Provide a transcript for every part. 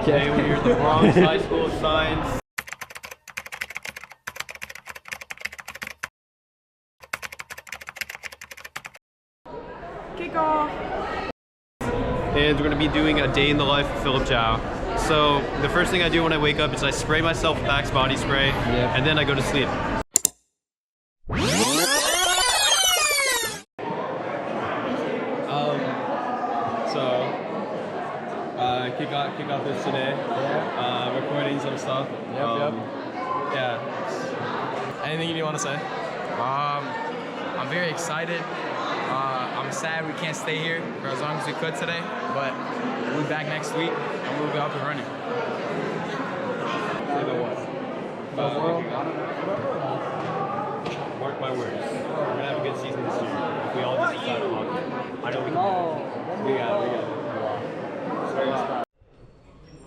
Today we're here at the Bronx High School of Science. Kickoff! And we're going to be doing a day in the life of Philip Chow. So the first thing I do when I wake up is I spray myself with Axe body spray, and then I go to sleep. Kickoff this today. Yeah. Recording some stuff. Yep. Yeah. Anything you want to say? I'm very excited. I'm sad we can't stay here for as long as we could today, but we'll be back next week and we'll be up and running. Say the what? Mark my words. We're gonna have a good season this year. If we all just decide on hockey. I know we can. We got it.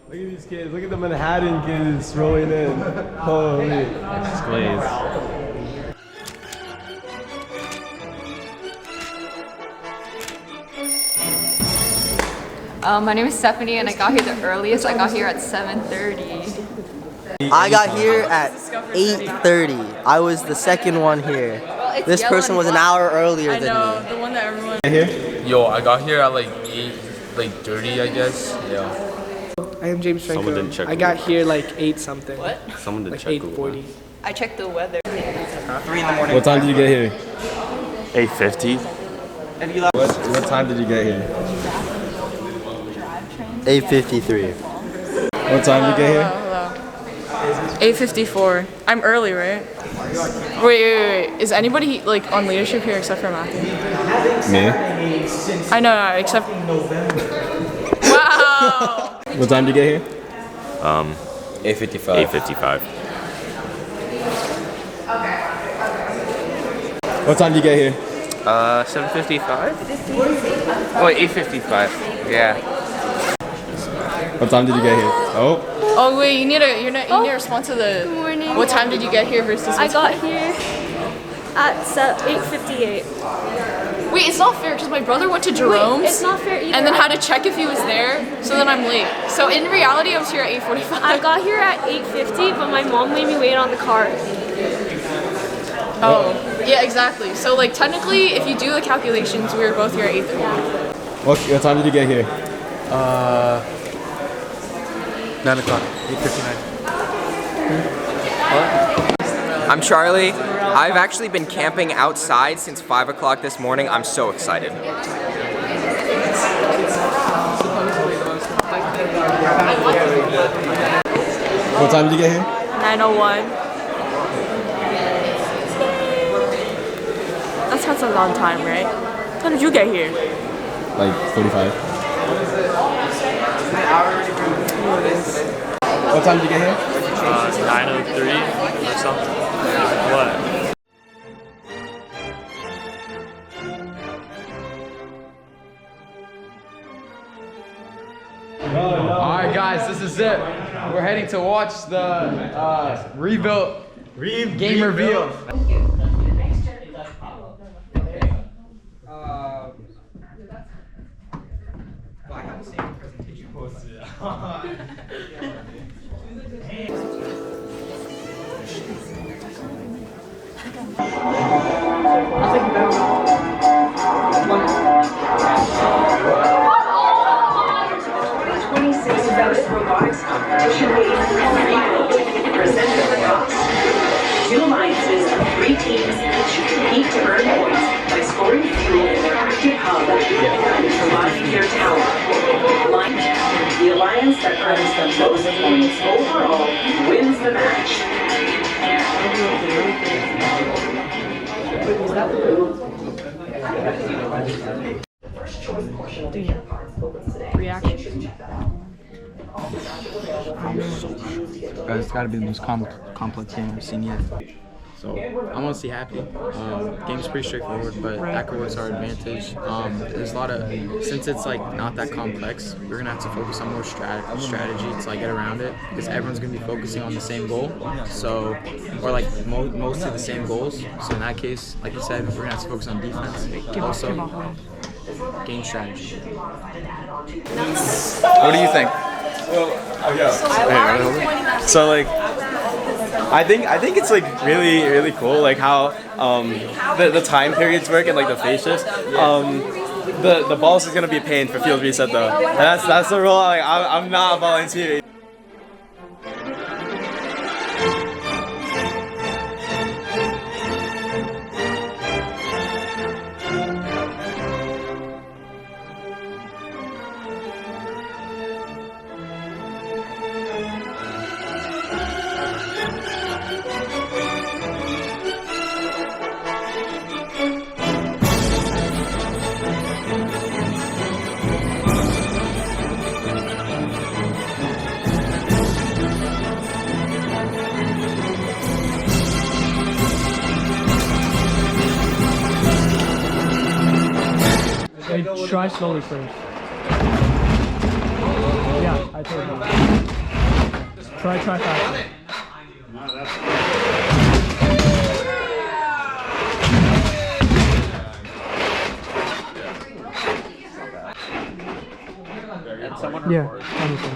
Look at these kids. Look at the Manhattan kids rolling in. Holy. It's glazed. My name is Stephanie and I got here the earliest. I got here at 7:30. I got here at 8:30. I was the second one here. Well, this person was an hour earlier than me. I know, the one that everyone... Yo, I got here at like 8:30, I guess. Yeah. I am James Franco. I got here like 8 something. What? Someone did like check 8:40. I checked the weather. 3 in the morning. What time did you get here? 8:50. What time did you get here? 8:53. What time did you get here? 8:54. I'm early, right? Wait. Is anybody like on leadership here except for Matthew? Me. I know, except. Wow. What time did you get here? 8:55. 8:55. What time did you get here? 7:55. Oh, 8:55. Yeah. What time did you get here? Oh. Oh wait, you need to respond to the. Good morning. What time did you get here versus? I got here at 8:58. Wait, it's not fair because my brother went to Jerome's. Wait, it's not fair either. And then had to check if he was there, so then I'm late. So in reality, I was here at 8:45. I got here at 8:50, but my mom made me wait on the car. Oh, yeah, exactly. So like technically, if you do the calculations, we were both here at 8:30. What time did you get here? 9 o'clock. 8:59. I'm Charlie. I've actually been camping outside since 5 o'clock this morning. I'm so excited. What time did you get here? 9:01. That sounds a long time, right? What time did you get here? Like 45. What time did you get here? 9:03 or something. What? Alright guys, this is it. We're heading to watch the rebuilt game reveal. I have the same presentation posted. I'll take you back. 26th Robotics Competition presented by us. 2 alliances of 3 teams should compete to earn points by scoring fuel in their active hub and providing their tower. The alliance that earns the most points overall wins the match. The first choice portion of the parts opens today. Reaction. It's got to be the most complex game I've seen yet. So I'm honestly happy. Game's pretty straightforward, but that works our advantage. There's a lot of, since it's like not that complex, we're gonna have to focus on more strategy to like get around it, because everyone's gonna be focusing on the same goal. So, or like mostly the same goals. So in that case, like you said, we're gonna have to focus on defense. Also, game strategy. What do you think? So like, I think it's like really cool like how the time periods work and like the phase shifts. The balls is gonna be a pain for field reset though. And that's the rule. Like I'm not volunteering. Try slowly first. Yeah, I told you. Try faster. Yeah, honestly.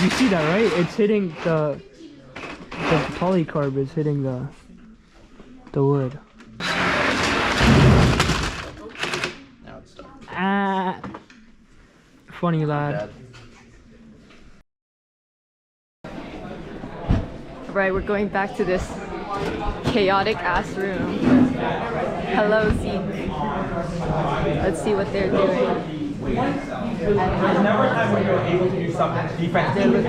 You see that, right? It's hitting the polycarb is hitting the wood. Ah, funny lad. Right, we're going back to this chaotic ass room. Hello, Zeke. Let's see what they're doing. There's never a time when you're able to do something defensively.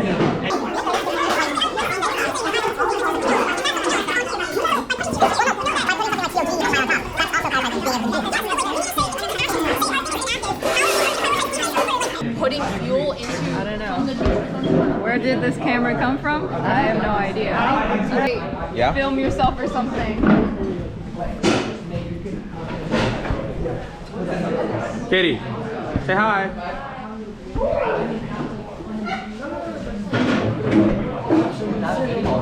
Putting fuel into, I don't know. Where did this camera come from? I have no idea. Okay, Yeah? film yourself or something. Katie, say hi.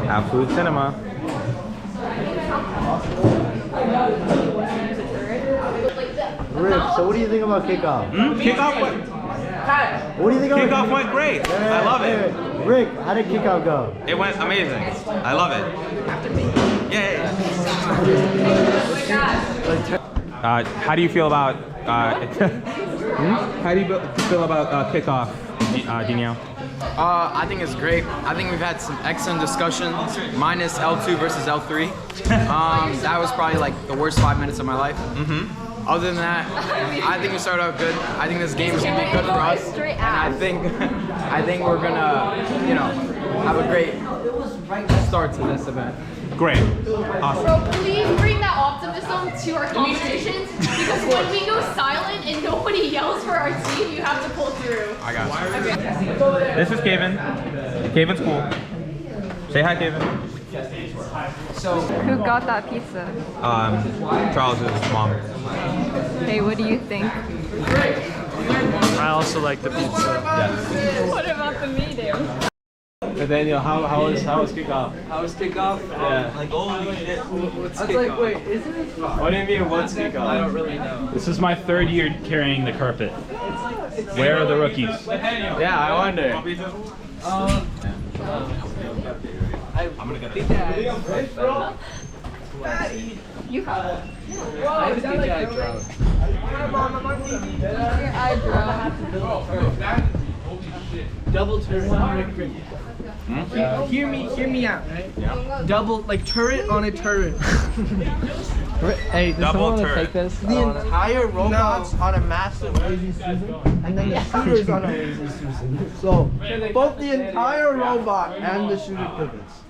Have food cinema. Rick, so what do you think about Kickoff? Kickoff went. What do you think about Kickoff went great. I love it. Rick, how did Kickoff go? It went amazing. I love it. Yay. How do you feel about how do you feel about Kickoff, Danielle? I think it's great. I think we've had some excellent discussions, minus L2 versus L3. That was probably like the worst 5 minutes of my life. Other than that, I think we started out good. I think this game is gonna be good for us, and I think we're gonna, have a great start to this event. Great. Awesome. Bro, please bring that optimism to our competitions because when we go silent and nobody yells for our team, you have to pull through. I got you. Okay. This is Kailyn. Kailyn's cool. Say hi, Kailyn. Who got that pizza? Charles's mom. Hey, what do you think? I also like the pizza. Yes. What about the meeting? Daniel, how was Kickoff? How was Kickoff? Yeah. Like, holy shit. What's I was like, wait, isn't it? What do you mean, what's Kickoff? I don't really know. This is my third year carrying the carpet. Where are the rookies? Yeah, I wonder. I'm gonna get it. You have it. I was thinking I drowned. Your eye drowned. Double turret. Hear me out, right? Yeah. Double, like turret on a turret. Hey, does someone want to take this? The entire robots on a massive lazy Susan, and then the shooter's on a lazy Susan. So both the entire robot and the shooter pivots.